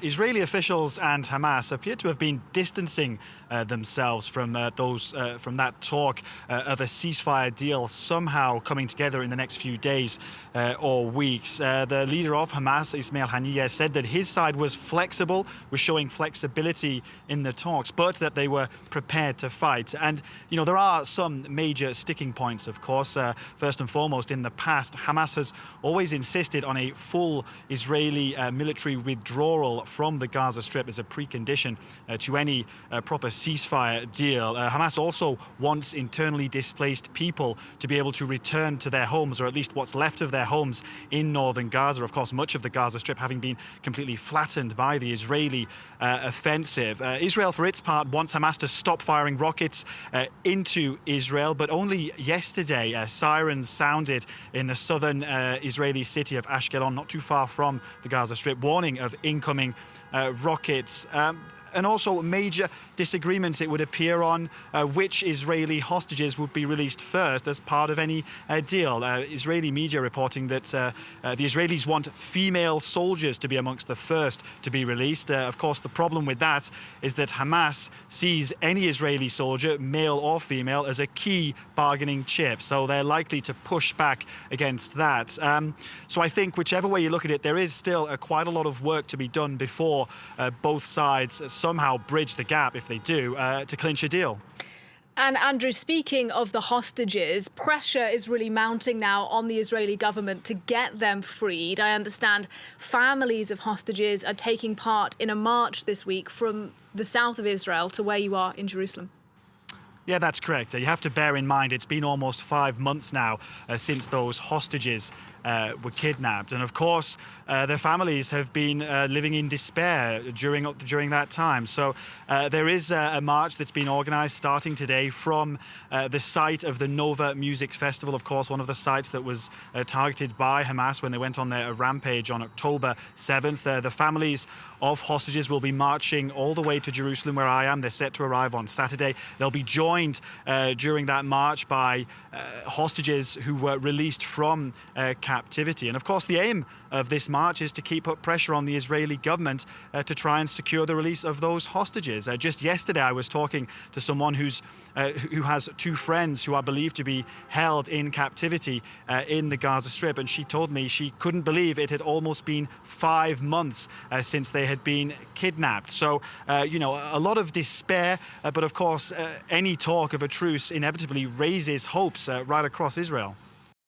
Israeli officials and Hamas appear to have been distancing themselves from from that talk of a ceasefire deal somehow coming together in the next few days or weeks. The leader of Hamas, Ismail Haniyeh, said that his side was flexible, was showing flexibility in the talks, but that they were prepared to fight. And, you know, there are some major sticking points, of course. First and foremost, in the past, Hamas has always insisted on a full Israeli military withdrawal from the Gaza Strip as a precondition to any proper ceasefire deal. Hamas also wants internally displaced people to be able to return to their homes, or at least what's left of their homes in northern Gaza. Of course, much of the Gaza Strip having been completely flattened by the Israeli offensive. Israel, for its part, wants Hamas to stop firing rockets into Israel, but only yesterday sirens sounded in the southern Israeli city of Ashkelon, not too far from the Gaza Strip, warning of incoming rockets. And also major disagreements, it would appear, on which Israeli hostages would be released first as part of any deal. Israeli media reporting that the Israelis want female soldiers to be amongst the first to be released. Of course, the problem with that is that Hamas sees any Israeli soldier, male or female, as a key bargaining chip. So they're likely to push back against that. So I think whichever way you look at it, there is still quite a lot of work to be done before both sides somehow bridge the gap, if they do, to clinch a deal. And Andrew, speaking of the hostages, pressure is really mounting now on the Israeli government to get them freed. I understand families of hostages are taking part in a march this week from the south of Israel to where you are in Jerusalem. Yeah, that's correct. You have to bear in mind it's been almost 5 months now since those hostages were kidnapped. And of course, their families have been living in despair during that time. So there is a march that's been organized starting today from the site of the Nova Music Festival, of course, one of the sites that was targeted by Hamas when they went on their rampage on October 7th. The families of hostages will be marching all the way to Jerusalem, where I am. They're set to arrive on Saturday. They'll be joined during that march by hostages who were released from captivity. And of course, the aim of this march is to keep up pressure on the Israeli government to try and secure the release of those hostages. Just yesterday, I was talking to someone who has 2 friends who are believed to be held in captivity in the Gaza Strip, and she told me she couldn't believe it had almost been 5 months since they had been kidnapped. So, you know, a lot of despair, but of course, any talk of a truce inevitably raises hopes right across Israel.